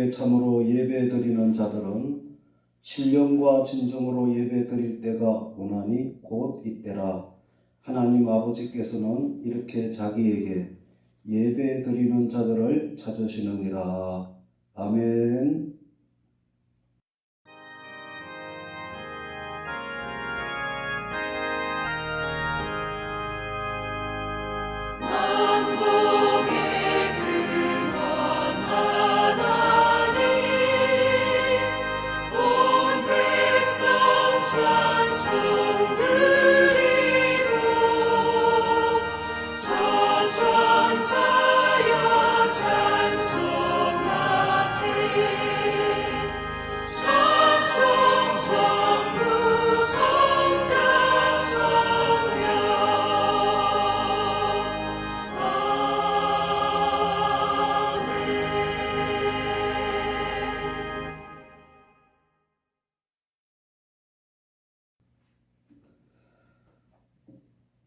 주께 참으로 예배드리는 자들은 신령과 진정으로 예배드릴 때가 오나니 곧 이때라. 하나님 아버지께서는 이렇게 자기에게 예배드리는 자들을 찾으시느니라. 아멘.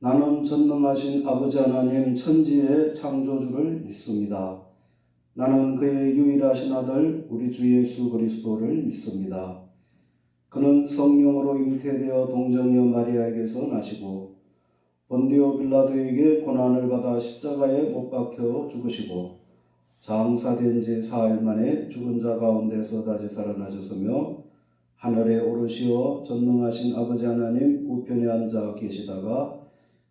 나는 전능하신 아버지 하나님 천지의 창조주를 믿습니다. 나는 그의 유일하신 아들 우리 주 예수 그리스도를 믿습니다. 그는 성령으로 잉태되어 동정녀 마리아에게서 나시고 본디오 빌라도에게 고난을 받아 십자가에 못 박혀 죽으시고 장사된 지 사흘 만에 죽은 자 가운데서 다시 살아나셨으며 하늘에 오르시어 전능하신 아버지 하나님 우편에 앉아 계시다가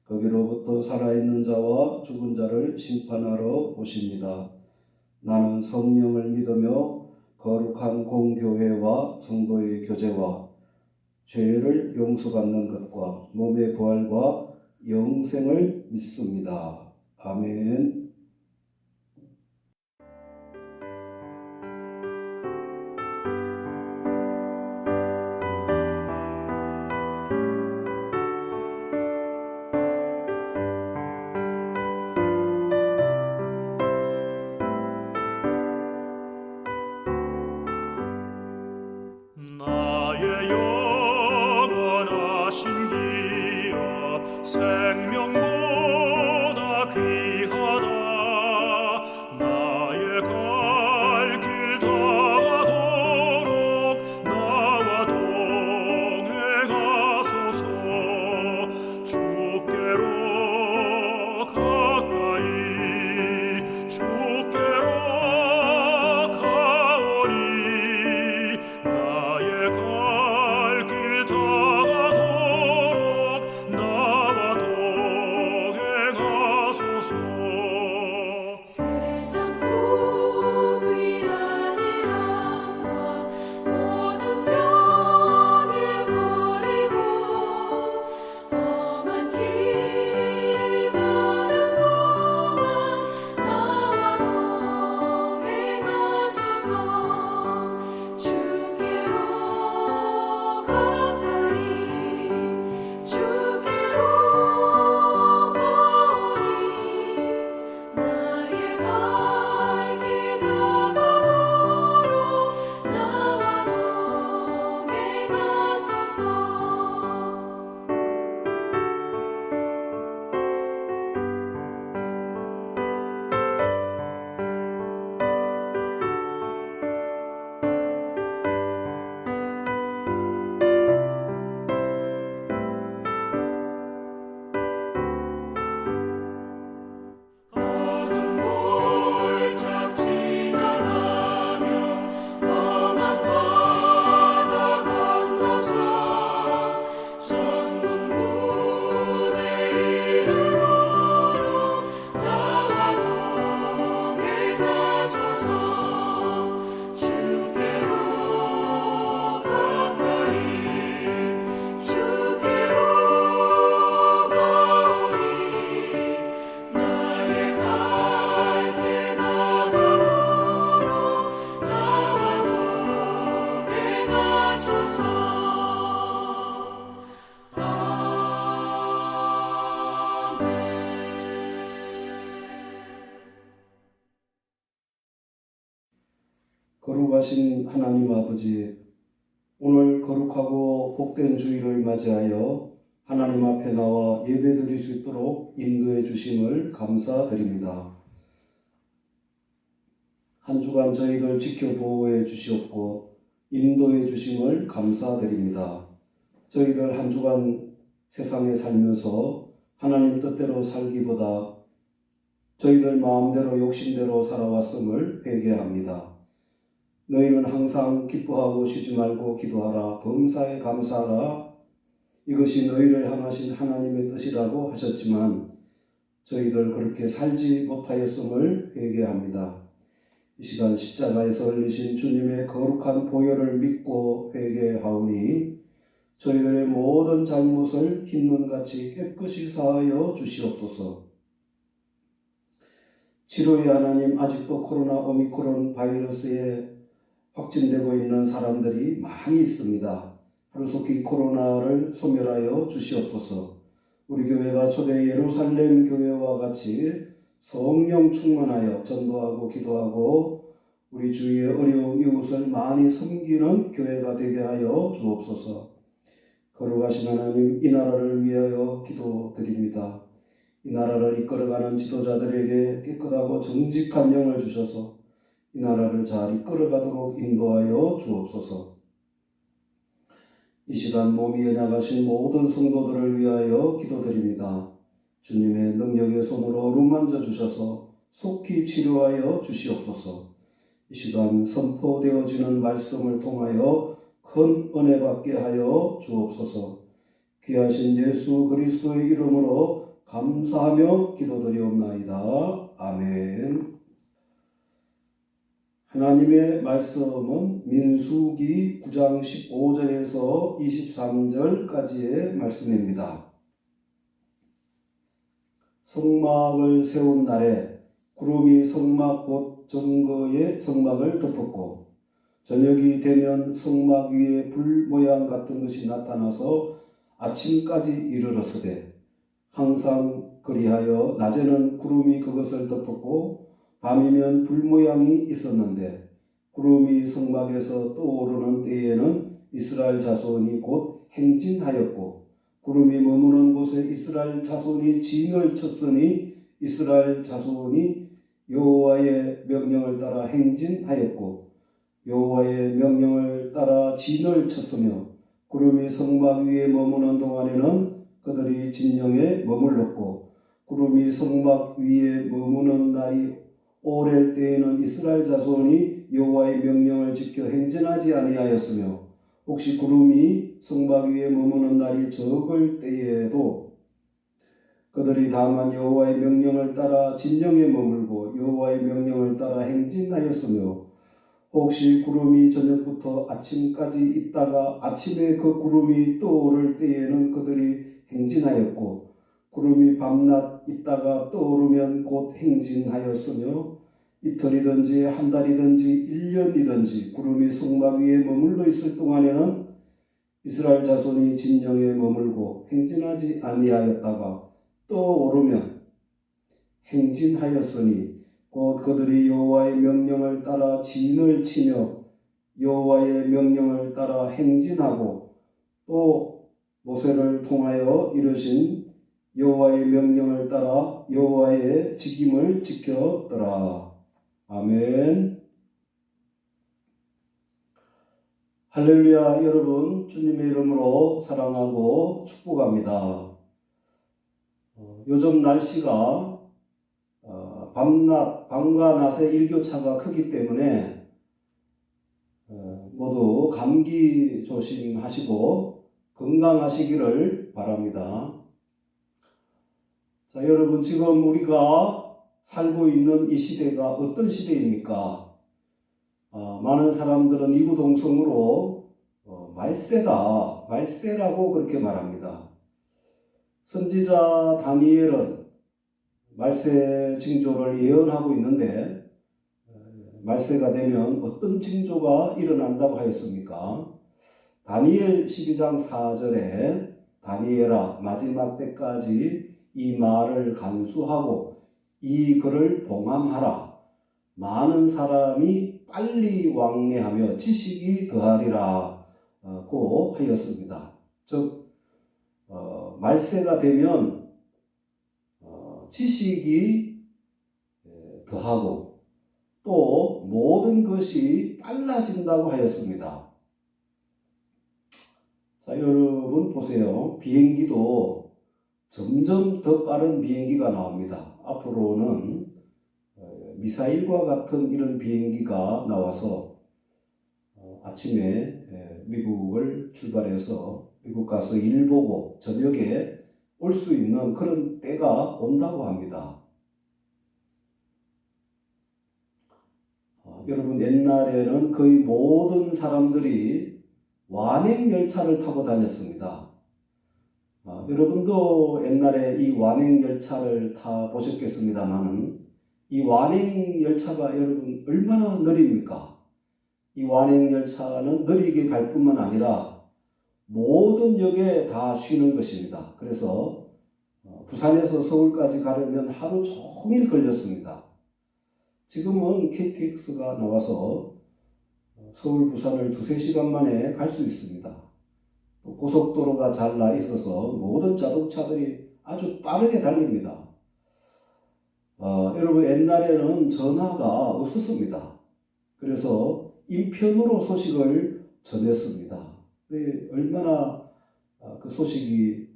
거기로부터 살아있는 자와 죽은 자를 심판하러 오십니다. 나는 성령을 믿으며 거룩한 공교회와 성도의 교제와 죄를 용서받는 것과 몸의 부활과 영생을 믿습니다. 아멘. 나의 영원하신 기업 생명보다 귀하다. 나의 갈 길 다가도록 나와 동행하소서. 주께로 가까이 주께로 가오리. 나의 갈 길 다가도록 나와 동행하소서. 세상 복 위하니라. 모든 병에 버리고 험한 길을 가는 동안 나와 동행하소서. 주께로 가까이 주께로 가오니. 나의 갈 길 다가도록 나와 동행하소서. 어둠 골짝 지나가며 험한 바다 건너서 천국 문에 이르도록 나와 동행하소서. 주께로 가까이 주께로 가오니. 나의 갈 길 다가도록 나와 동행하소서. 거룩하신 하나님 아버지, 오늘 거룩하고 복된 주일을 맞이하여 하나님 앞에 나와 예배드릴 수 있도록 인도해 주심을 감사드립니다. 한 주간 저희들 지켜보호해 주시옵고 인도해 주심을 감사드립니다. 저희들 한 주간 세상에 살면서 하나님 뜻대로 살기보다 저희들 마음대로 욕심대로 살아왔음을 회개합니다. 너희는 항상 기뻐하고 쉬지 말고 기도하라. 범사에 감사하라. 이것이 너희를 향하신 하나님의 뜻이라고 하셨지만 저희들 그렇게 살지 못하였음을 회개합니다. 이 시간 십자가에서 흘리신 주님의 거룩한 보혈을 믿고 회개하오니 저희들의 모든 잘못을 흰눈같이 깨끗이 사하여 주시옵소서. 치료의 하나님, 아직도 코로나 오미크론 바이러스에 확진되고 있는 사람들이 많이 있습니다. 하루속히 코로나를 소멸하여 주시옵소서. 우리 교회가 초대 예루살렘 교회와 같이 성령 충만하여 전도하고 기도하고 우리 주위의 어려운 이웃을 많이 섬기는 교회가 되게 하여 주옵소서. 거룩하신 하나님, 이 나라를 위하여 기도드립니다. 이 나라를 이끌어가는 지도자들에게 깨끗하고 정직한 영을 주셔서 이 나라를 잘 이끌어가도록 인도하여 주옵소서. 이 시간 몸이 연약하신 모든 성도들을 위하여 기도드립니다. 주님의 능력의 손으로 어루만져 주셔서 속히 치료하여 주시옵소서. 이 시간 선포되어지는 말씀을 통하여 큰 은혜 받게 하여 주옵소서. 귀하신 예수 그리스도의 이름으로 감사하며 기도드리옵나이다. 아멘. 하나님의 말씀은 민수기 9장 15절에서 23절까지의 말씀입니다. 성막을 세운 날에 구름이 성막 곧 정거의 성막을 덮었고 저녁이 되면 성막 위에 불 모양 같은 것이 나타나서 아침까지 이르렀으되 항상 그리하여 낮에는 구름이 그것을 덮었고 밤이면 불 모양이 있었는데 구름이 성막에서 떠오르는 때에는 이스라엘 자손이 곧 행진하였고 구름이 머무는 곳에 이스라엘 자손이 진을 쳤으니 이스라엘 자손이 여호와의 명령을 따라 행진하였고 여호와의 명령을 따라 진을 쳤으며 구름이 성막 위에 머무는 동안에는 그들이 진영에 머물렀고 구름이 성막 위에 머무는 날이 오랠 때에는 이스라엘 자손이 여호와의 명령을 지켜 행진하지 아니하였으며 혹시 구름이 성막 위에 머무는 날이 적을 때에도 그들이 다만 여호와의 명령을 따라 진영에 머물고 여호와의 명령을 따라 행진하였으며 혹시 구름이 저녁부터 아침까지 있다가 아침에 그 구름이 떠오를 때에는 그들이 행진하였고 구름이 밤낮 있다가 떠오르면 곧 행진하였으며 이틀이든지 한 달이든지 1년이든지 구름이 성막 위에 머물러 있을 동안에는 이스라엘 자손이 진영에 머물고 행진하지 아니하였다가 떠오르면 행진하였으니 곧 그들이 여호와의 명령을 따라 진을 치며 여호와의 명령을 따라 행진하고 또 모세를 통하여 이르신 여호와의 명령을 따라 여호와의 직임을 지켰더라. 아멘. 할렐루야. 여러분 주님의 이름으로 사랑하고 축복합니다. 요즘 날씨가 밤과 낮의 일교차가 크기 때문에 모두 감기 조심하시고 건강하시기를 바랍니다. 자, 여러분 지금 우리가 살고 있는 이 시대가 어떤 시대입니까? 많은 사람들은 이구동성으로 말세라고 그렇게 말합니다. 선지자 다니엘은 말세 징조를 예언하고 있는데 말세가 되면 어떤 징조가 일어난다고 하였습니까? 다니엘 12장 4절에 다니엘아 마지막 때까지 이 말을 간수하고 이 글을 봉함하라. 많은 사람이 빨리 왕래하며 지식이 더하리라고 하였습니다. 즉 말세가 되면 지식이 더하고 또 모든 것이 빨라진다고 하였습니다. 자, 여러분 보세요. 비행기도 점점 더 빠른 비행기가 나옵니다. 앞으로는 미사일과 같은 이런 비행기가 나와서 아침에 미국을 출발해서 미국 가서 일 보고 저녁에 올 수 있는 그런 때가 온다고 합니다. 여러분, 옛날에는 거의 모든 사람들이 완행열차를 타고 다녔습니다. 여러분도 옛날에 이 완행열차를 타보셨겠습니다만은 이 완행열차가 여러분 얼마나 느립니까? 이 완행열차는 느리게 갈 뿐만 아니라 모든 역에 다 쉬는 것입니다. 그래서 부산에서 서울까지 가려면 하루 종일 걸렸습니다. 지금은 KTX가 나와서 서울, 부산을 2-3시간 만에 갈 수 있습니다. 또 고속도로가 잘 나 있어서 모든 자동차들이 아주 빠르게 달립니다. 여러분, 옛날에는 전화가 없었습니다. 그래서 인편으로 소식을 전했습니다. 얼마나 그 소식이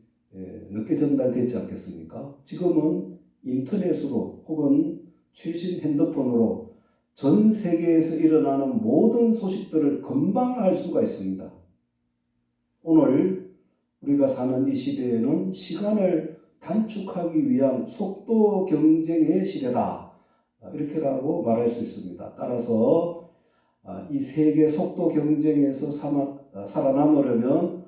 늦게 전달되지 않겠습니까? 지금은 인터넷으로 혹은 최신 핸드폰으로 전 세계에서 일어나는 모든 소식들을 금방 알 수가 있습니다. 오늘 우리가 사는 이 시대에는 시간을 단축하기 위한 속도 경쟁의 시대다. 이렇게라고 말할 수 있습니다. 따라서 이 세계 속도 경쟁에서 살아남으려면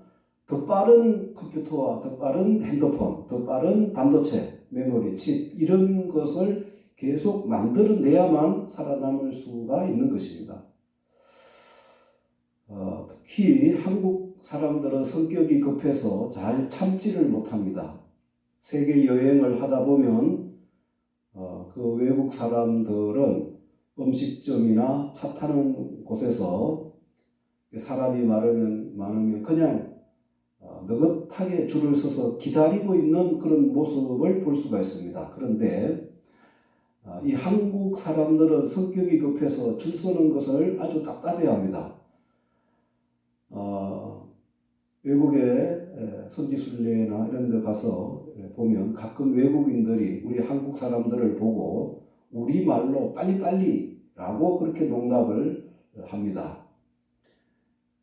더 빠른 컴퓨터와 더 빠른 핸드폰, 더 빠른 반도체, 메모리, 칩 이런 것을 계속 만들어내야만 살아남을 수가 있는 것입니다. 특히 한국 사람들은 성격이 급해서 잘 참지를 못합니다. 세계 여행을 하다 보면 그 외국 사람들은 음식점이나 차 타는 곳에서 사람이 많으면 그냥 느긋하게 줄을 서서 기다리고 있는 그런 모습을 볼 수가 있습니다. 그런데 이 한국 사람들은 성격이 급해서 줄 서는 것을 아주 답답해합니다. 외국에 선지순례나 이런 데 가서 보면 가끔 외국인들이 우리 한국 사람들을 보고 우리말로 빨리빨리라고 그렇게 농담을 합니다.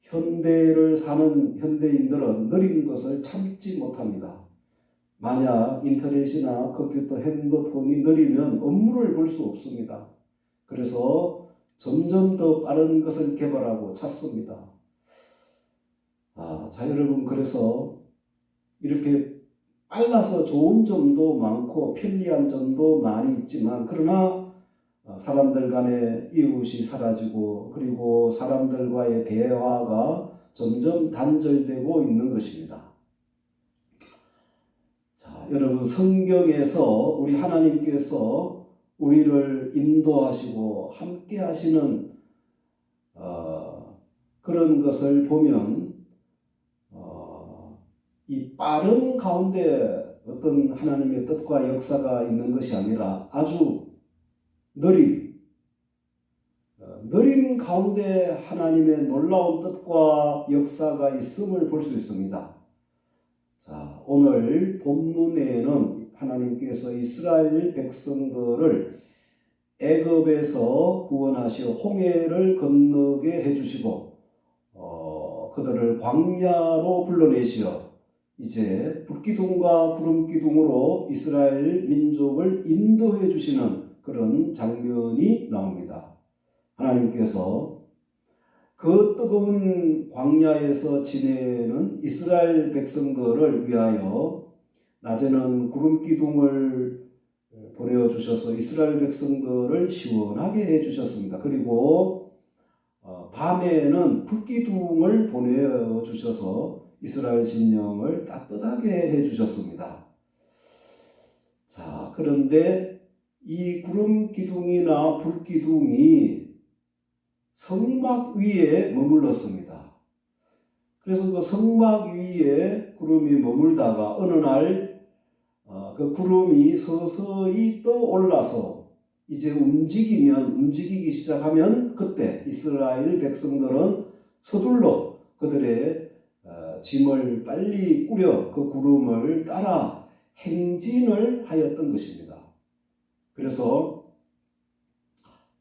현대를 사는 현대인들은 느린 것을 참지 못합니다. 만약 인터넷이나 컴퓨터, 핸드폰이 느리면 업무를 볼 수 없습니다. 그래서 점점 더 빠른 것을 개발하고 찾습니다. 자, 여러분, 그래서 이렇게 빨라서 좋은 점도 많고 편리한 점도 많이 있지만 그러나 사람들 간의 이웃이 사라지고 그리고 사람들과의 대화가 점점 단절되고 있는 것입니다. 자, 여러분, 성경에서 우리 하나님께서 우리를 인도하시고 함께 하시는 그런 것을 보면 이 빠른 가운데 어떤 하나님의 뜻과 역사가 있는 것이 아니라 아주 느림 가운데 하나님의 놀라운 뜻과 역사가 있음을 볼 수 있습니다. 자, 오늘 본문에는 하나님께서 이스라엘 백성들을 애굽에서 구원하시어 홍해를 건너게 해주시고 그들을 광야로 불러내시어 이제 불기둥과 구름기둥으로 이스라엘 민족을 인도해 주시는 그런 장면이 나옵니다. 하나님께서 그 뜨거운 광야에서 지내는 이스라엘 백성들을 위하여 낮에는 구름기둥을 보내주셔서 이스라엘 백성들을 시원하게 해주셨습니다. 그리고 밤에는 불기둥을 보내주셔서 이스라엘 진영을 따뜻하게 해주셨습니다. 자, 그런데 이 구름기둥이나 불기둥이 성막 위에 머물렀습니다. 그래서 그 성막 위에 구름이 머물다가 어느 날 그 구름이 서서히 떠올라서 이제 움직이기 시작하면 그때 이스라엘 백성들은 서둘러 그들의 짐을 빨리 꾸려 그 구름을 따라 행진을 하였던 것입니다. 그래서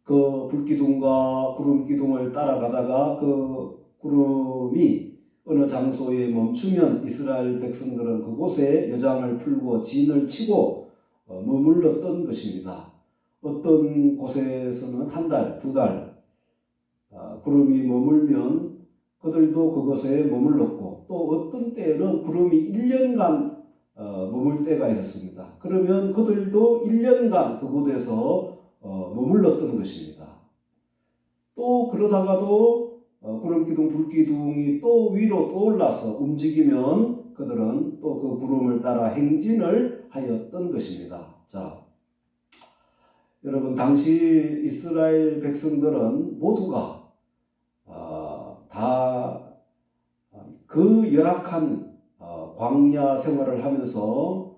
그 불기둥과 구름기둥을 따라가다가 그 구름이 어느 장소에 멈추면 이스라엘 백성들은 그곳에 여장을 풀고 진을 치고 머물렀던 것입니다. 어떤 곳에서는 한 달, 두 달 구름이 머물면 그들도 그곳에 머물렀고 또 어떤 때에는 구름이 1년간 머물 때가 있었습니다. 그러면 그들도 1년간 그곳에서 머물렀던 것입니다. 또 그러다가도 구름기둥, 불기둥이 또 위로 떠올라서 움직이면 그들은 또 그 구름을 따라 행진을 하였던 것입니다. 자, 여러분 당시 이스라엘 백성들은 모두가 다 그 열악한 광야 생활을 하면서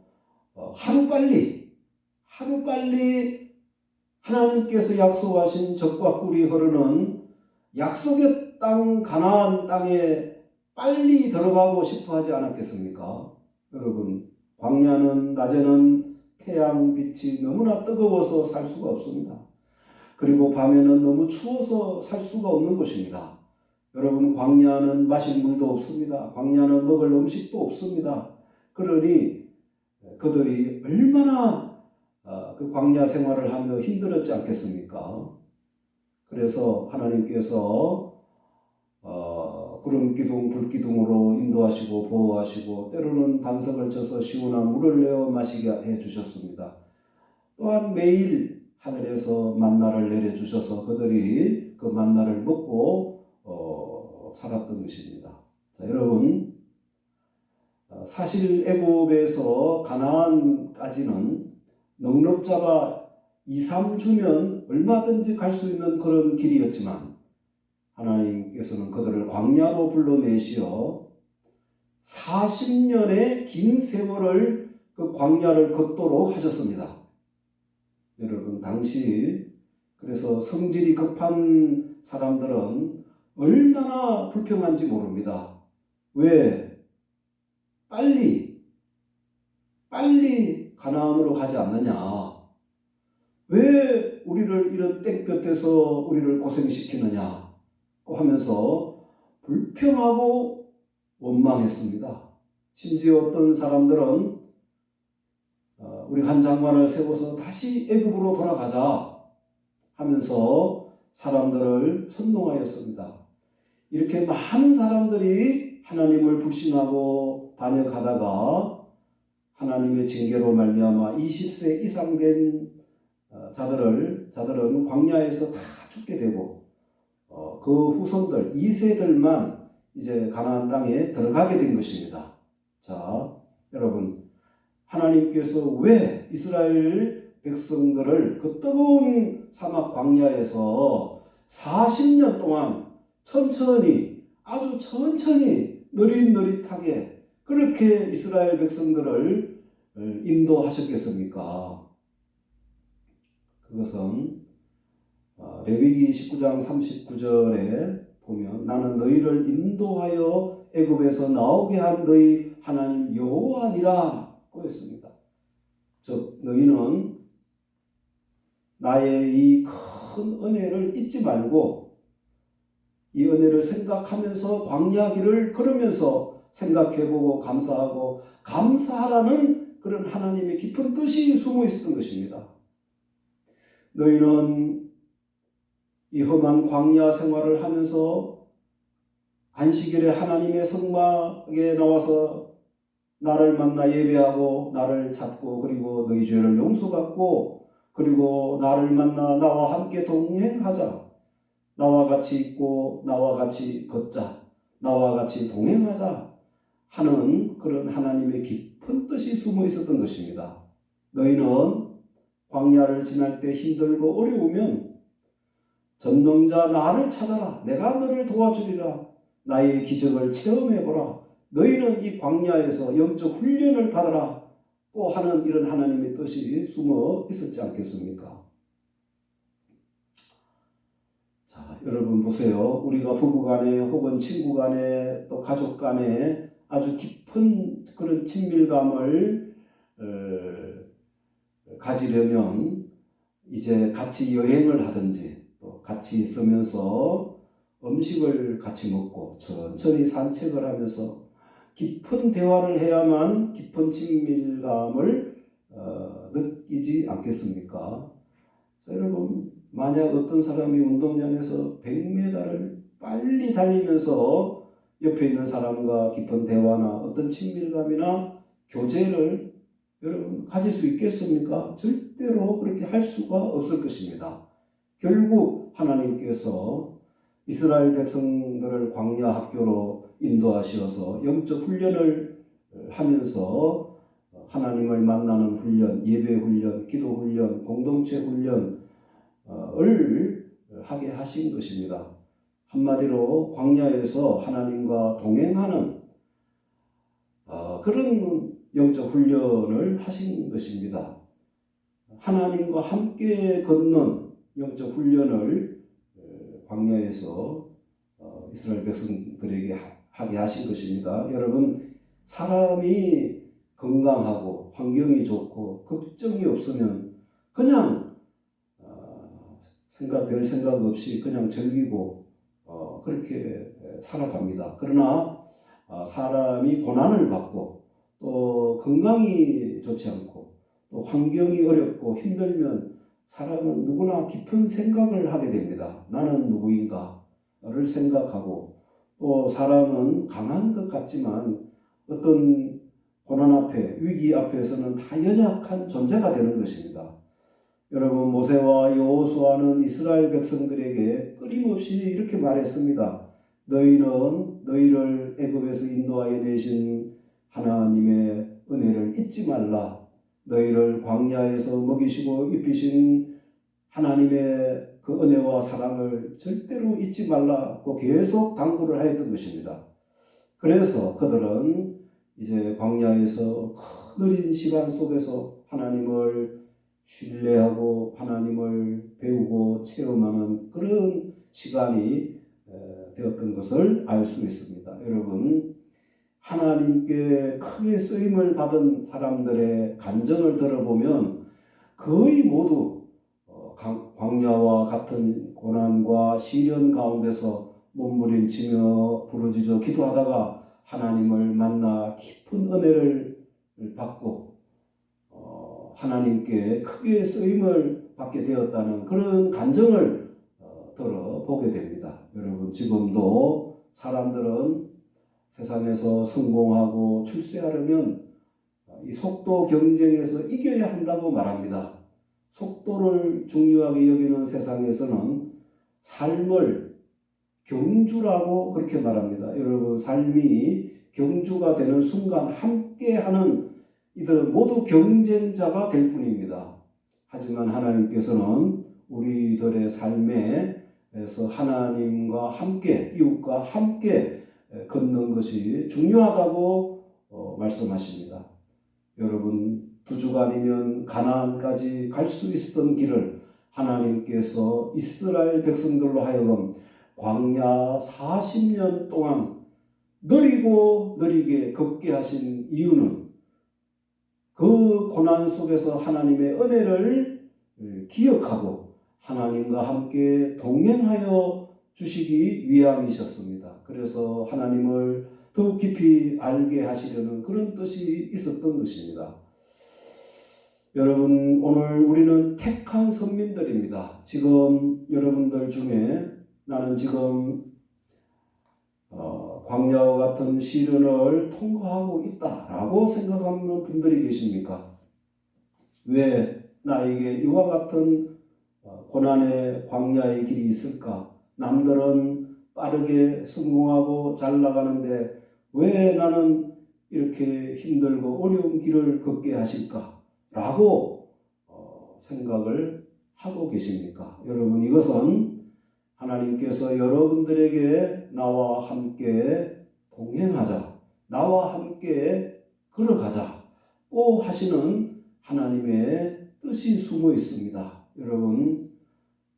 하루빨리 하나님께서 약속하신 젖과 꿀이 흐르는 약속의 땅 가나안 땅에 빨리 들어가고 싶어 하지 않았겠습니까? 여러분 광야는 낮에는 태양빛이 너무나 뜨거워서 살 수가 없습니다. 그리고 밤에는 너무 추워서 살 수가 없는 것입니다. 여러분 광야는 마실 물도 없습니다. 광야는 먹을 음식도 없습니다. 그러니 그들이 얼마나 그 광야 생활을 하며 힘들었지 않겠습니까? 그래서 하나님께서 구름기둥, 불기둥으로 인도하시고 보호하시고 때로는 반석을 쳐서 시원한 물을 내어 마시게 해주셨습니다. 또한 매일 하늘에서 만나를 내려주셔서 그들이 그 만나를 먹고 살았던 것입니다. 자, 여러분 사실 애굽에서 가나안까지는 넉넉 잡아 2, 3주면 얼마든지 갈 수 있는 그런 길이었지만 하나님께서는 그들을 광야로 불러내시어 40년의 긴 세월을 그 광야를 걷도록 하셨습니다. 여러분 당시 그래서 성질이 급한 사람들은 얼마나 불평한지 모릅니다. 왜 빨리 가나안으로 가지 않느냐? 왜 우리를 이런 땡볕에서 우리를 고생시키느냐? 하면서 불평하고 원망했습니다. 심지어 어떤 사람들은 우리 한 장관을 세워서 다시 애굽으로 돌아가자 하면서 사람들을 선동하였습니다. 이렇게 많은 사람들이 하나님을 불신하고 반역하다가 하나님의 징계로 말미암아 20세 이상 된 자들은 광야에서 다 죽게 되고 그 후손들 2세들만 이제 가나안 땅에 들어가게 된 것입니다. 자, 여러분 하나님께서 왜 이스라엘 백성들을 그 뜨거운 사막 광야에서 40년 동안 아주 천천히 느릿느릿하게 그렇게 이스라엘 백성들을 인도하셨겠습니까? 그것은 레위기 19장 39절에 보면 나는 너희를 인도하여 애굽에서 나오게 한 너희 하나님 여호와니라 고 했습니다. 즉 너희는 나의 이 큰 은혜를 잊지 말고 이 은혜를 생각하면서 광야 길을 걸으면서 생각해보고 감사하고 감사하라는 그런 하나님의 깊은 뜻이 숨어 있었던 것입니다. 너희는 이 험한 광야 생활을 하면서 안식일에 하나님의 성막에 나와서 나를 만나 예배하고 나를 찾고 그리고 너희 죄를 용서받고 그리고 나를 만나 나와 함께 동행하자. 나와 같이 있고 나와 같이 걷자. 나와 같이 동행하자 하는 그런 하나님의 깊은 뜻이 숨어 있었던 것입니다. 너희는 광야를 지날 때 힘들고 어려우면 전능자 나를 찾아라. 내가 너를 도와주리라. 나의 기적을 체험해보라. 너희는 이 광야에서 영적 훈련을 받아라. 고 하는 이런 하나님의 뜻이 숨어 있었지 않겠습니까? 여러분 보세요. 우리가 부부 간에 혹은 친구 간에 또 가족 간에 아주 깊은 그런 친밀감을 가지려면 이제 같이 여행을 하든지 또 같이 있으면서 음식을 같이 먹고 천천히 산책을 하면서 깊은 대화를 해야만 깊은 친밀감을 느끼지 않겠습니까? 여러분, 만약 어떤 사람이 운동장에서 100m를 빨리 달리면서 옆에 있는 사람과 깊은 대화나 어떤 친밀감이나 교제를 여러분 가질 수 있겠습니까? 절대로 그렇게 할 수가 없을 것입니다. 결국 하나님께서 이스라엘 백성들을 광야 학교로 인도하셔서 영적 훈련을 하면서 하나님을 만나는 훈련, 예배 훈련, 기도 훈련, 공동체 훈련을 하게 하신 것입니다. 한마디로 광야에서 하나님과 동행하는 그런 영적 훈련을 하신 것입니다. 하나님과 함께 걷는 영적 훈련을 광야에서 이스라엘 백성들에게 하게 하신 것입니다. 여러분, 사람이 건강하고 환경이 좋고 걱정이 없으면 그냥 별 생각 없이 그냥 즐기고 그렇게 살아갑니다. 그러나 사람이 고난을 받고 또 건강이 좋지 않고 또 환경이 어렵고 힘들면 사람은 누구나 깊은 생각을 하게 됩니다. 나는 누구인가를 생각하고 또 사람은 강한 것 같지만 어떤 고난 앞에 위기 앞에서는 다 연약한 존재가 되는 것입니다. 여러분, 모세와 여호수아는 이스라엘 백성들에게 끊임없이 이렇게 말했습니다. 너희는 너희를 애굽에서 인도하여 내신 하나님의 은혜를 잊지 말라. 너희를 광야에서 먹이시고 입히신 하나님의 그 은혜와 사랑을 절대로 잊지 말라고 계속 당부를 하였던 것입니다. 그래서 그들은 이제 광야에서 느린 시간 속에서 하나님을 신뢰하고 하나님을 배우고 체험하는 그런 시간이 되었던 것을 알 수 있습니다. 여러분, 하나님께 크게 쓰임을 받은 사람들의 간증을 들어보면 거의 모두 광야와 같은 고난과 시련 가운데서 몸부림치며 부르짖어 기도하다가 하나님을 만나 깊은 은혜를 받고 하나님께 크게 쓰임을 받게 되었다는 그런 간증을 들어보게 됩니다. 여러분, 지금도 사람들은 세상에서 성공하고 출세하려면 이 속도 경쟁에서 이겨야 한다고 말합니다. 속도를 중요하게 여기는 세상에서는 삶을 경주라고 그렇게 말합니다. 여러분, 삶이 경주가 되는 순간 함께하는 이들 모두 경쟁자가 될 뿐입니다. 하지만 하나님께서는 우리들의 삶에서 하나님과 함께, 이웃과 함께 걷는 것이 중요하다고 말씀하십니다. 여러분, 2주간이면 가나안까지 갈 수 있었던 길을 하나님께서 이스라엘 백성들로 하여금 광야 40년 동안 느리게 걷게 하신 이유는 그 고난 속에서 하나님의 은혜를 기억하고 하나님과 함께 동행하여 주시기 위함이셨습니다. 그래서 하나님을 더욱 깊이 알게 하시려는 그런 뜻이 있었던 것입니다. 여러분, 오늘 우리는 택한 선민들입니다. 지금 여러분들 중에 나는 지금 광야와 같은 시련을 통과하고 있다라고 생각하는 분들이 계십니까? 왜 나에게 이와 같은 고난의 광야의 길이 있을까? 남들은 빠르게 성공하고 잘 나가는데 왜 나는 이렇게 힘들고 어려운 길을 걷게 하실까? 라고 생각을 하고 계십니까? 여러분, 이것은 하나님께서 여러분들에게 나와 함께 동행하자, 나와 함께 걸어가자고 하시는 하나님의 뜻이 숨어 있습니다. 여러분,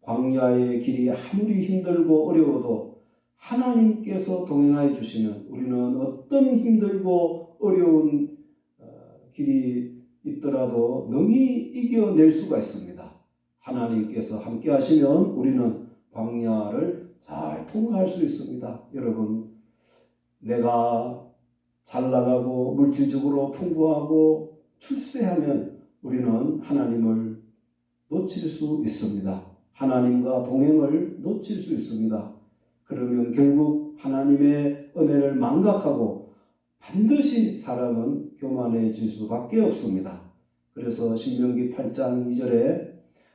광야의 길이 아무리 힘들고 어려워도 하나님께서 동행하여 주시면 우리는 어떤 힘들고 어려운 길이 있더라도 능히 이겨낼 수가 있습니다. 하나님께서 함께 하시면 우리는 광야를 잘 통과할 수 있습니다. 여러분, 내가 잘 나가고 물질적으로 풍부하고 출세하면 우리는 하나님을 놓칠 수 있습니다. 하나님과 동행을 놓칠 수 있습니다. 그러면 결국 하나님의 은혜를 망각하고 반드시 사람은 교만해질 수밖에 없습니다. 그래서 신명기 8장 2절에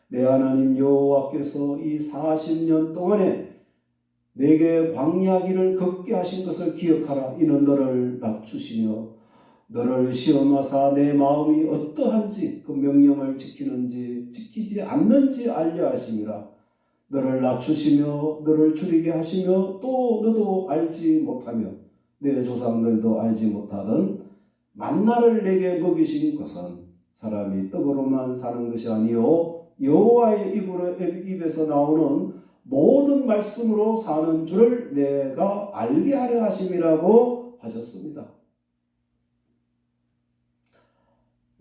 내 하나님 여호와께서 이 40년 동안에 내게 광야 길을 걷게 하신 것을 기억하라. 이는 너를 낮추시며 너를 시험하사 내 마음이 어떠한지 그 명령을 지키는지 지키지 않는지 알려 하심이라. 너를 낮추시며 너를 줄이게 하시며 또 너도 알지 못하며 내 조상들도 알지 못하던 만나를 내게 먹이신 것은 사람이 떡으로만 사는 것이 아니요 여호와의 입에서 나오는 모든 말씀으로 사는 줄을 내가 알게 하려 하심이라고 하셨습니다.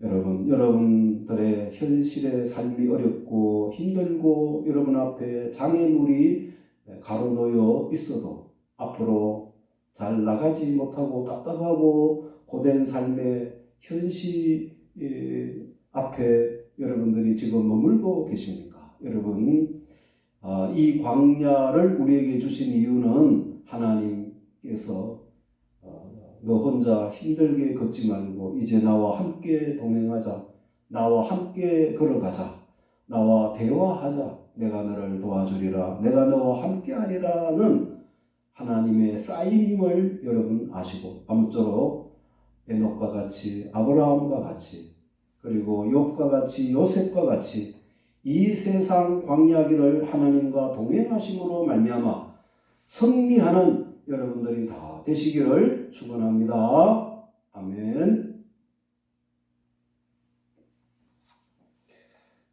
여러분들의 현실의 삶이 어렵고 힘들고 여러분 앞에 장애물이 가로놓여 있어도 앞으로 잘 나가지 못하고 답답하고 고된 삶의 현실 앞에 여러분들이 지금 머물고 계십니까? 여러분, 이 광야를 우리에게 주신 이유는 하나님께서 너 혼자 힘들게 걷지 말고 이제 나와 함께 동행하자. 나와 함께 걸어가자. 나와 대화하자. 내가 너를 도와주리라. 내가 너와 함께하리라는 하나님의 사인임을 여러분 아시고 아무쪼록 에녹과 같이 아브라함과 같이 그리고 욥과 같이 요셉과 같이 이 세상 광야길을 하나님과 동행하심으로 말미암아 승리하는 여러분들이 다 되시기를 축원합니다. 아멘.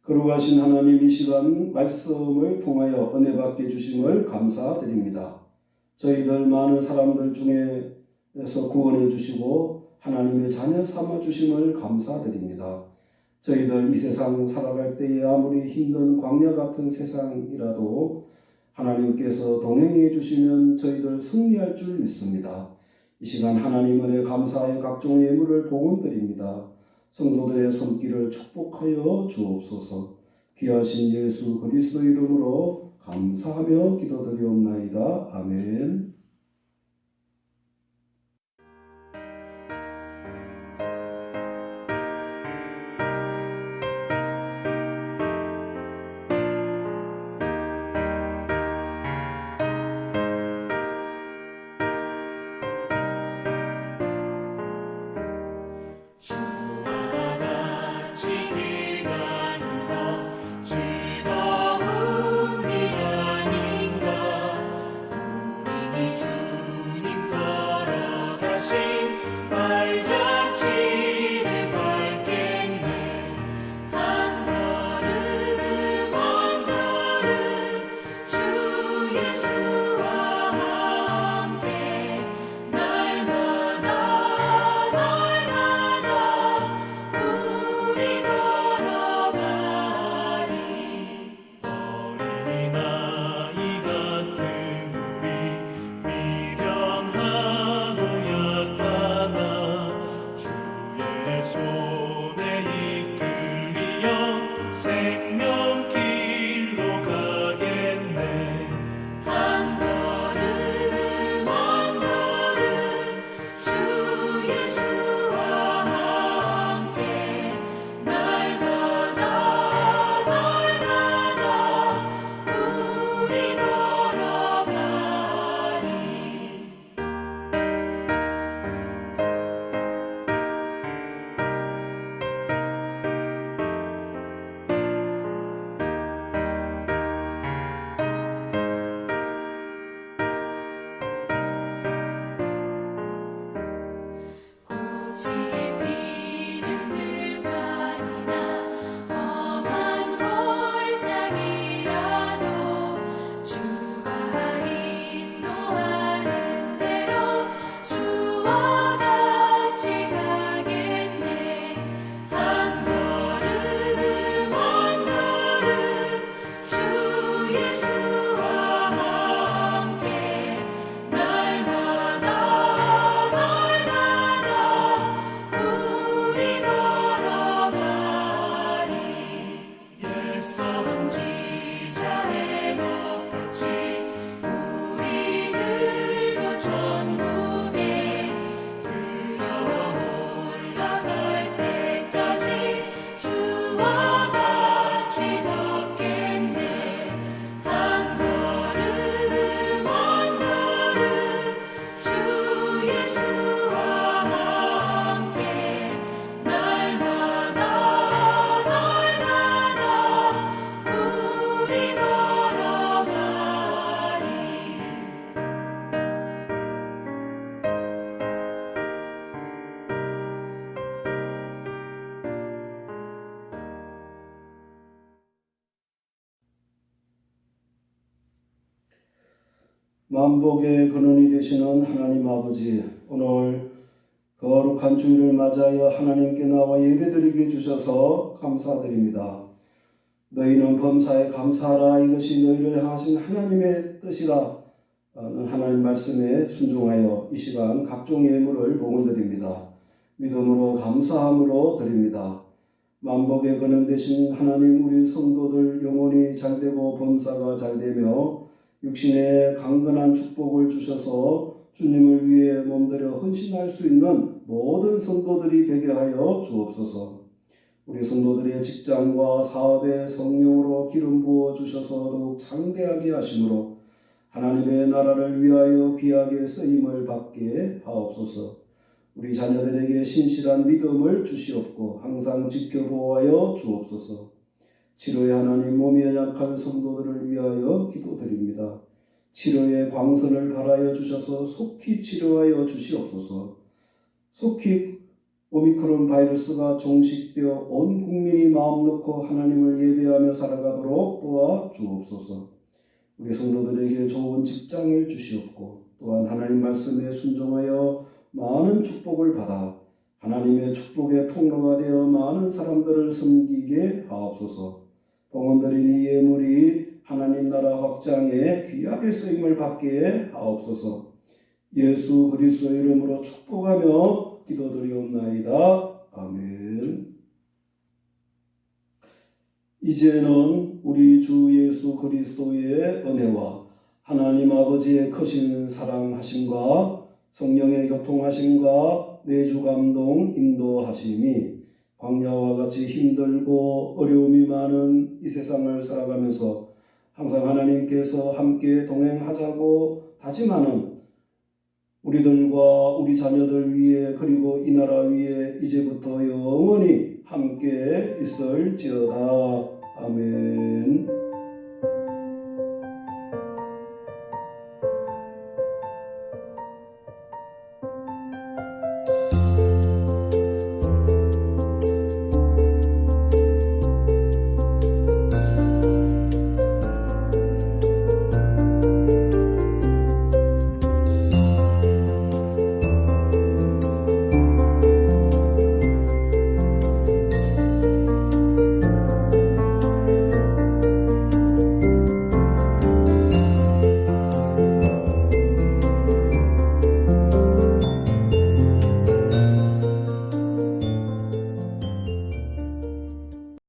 거룩하신 하나님, 이 시간 말씀을 통하여 은혜 받게 주심을 감사드립니다. 저희들 많은 사람들 중에서 구원해 주시고 하나님의 자녀 삼아 주심을 감사드립니다. 저희들 이 세상 살아갈 때에 아무리 힘든 광야 같은 세상이라도 하나님께서 동행해 주시면 저희들 승리할 줄 믿습니다. 이 시간 하나님 은혜 감사의 각종 예물을 봉헌드립니다. 성도들의 손길을 축복하여 주옵소서. 귀하신 예수 그리스도 이름으로 감사하며 기도드리옵나이다. 아멘. 주와 같이 길 가는 것 즐거운 일 아닌가. 우리 만복의 근원이 되시는 하나님 아버지, 오늘 거룩한 주일을 맞이하여 하나님께 나와 예배드리게 주셔서 감사드립니다. 너희는 범사에 감사하라, 이것이 너희를 향하신 하나님의 뜻이라 하나님 말씀에 순종하여 이 시간 각종 예물을 봉헌드립니다. 믿음으로 감사함으로 드립니다. 만복의 근원 되신 하나님, 우리 성도들 영혼이 잘되고 범사가 잘되며 육신의 강건한 축복을 주셔서 주님을 위해 몸들여 헌신할 수 있는 모든 성도들이 되게 하여 주옵소서. 우리 성도들의 직장과 사업에 성령으로 기름 부어 주셔서 더욱 장대하게 하심으로 하나님의 나라를 위하여 귀하게 쓰임을 받게 하옵소서. 우리 자녀들에게 신실한 믿음을 주시옵고 항상 지켜보아여 주옵소서. 치료의 하나님, 몸이 연약한 성도들을 위하여 기도드립니다. 치료의 광선을 발하여 주셔서 속히 치료하여 주시옵소서. 속히 오미크론 바이러스가 종식되어 온 국민이 마음 놓고 하나님을 예배하며 살아가도록 도와 주옵소서. 우리 성도들에게 좋은 직장을 주시옵고 또한 하나님 말씀에 순종하여 많은 축복을 받아 하나님의 축복의 통로가 되어 많은 사람들을 섬기게 하옵소서. 봉헌드린 이 예물이 하나님 나라 확장에 귀하게 쓰임을 받게 하옵소서. 예수 그리스도의 이름으로 축복하며 기도드리옵나이다. 아멘. 이제는 우리 주 예수 그리스도의 은혜와 하나님 아버지의 크신 사랑하심과 성령의 교통하심과 내주 감동 인도하심이 광야와 같이 힘들고 어려움이 많은 이 세상을 살아가면서 항상 하나님께서 함께 동행하자고 다짐하는 우리들과 우리 자녀들 위에 그리고 이 나라 위에 이제부터 영원히 함께 있을지어다. 아멘.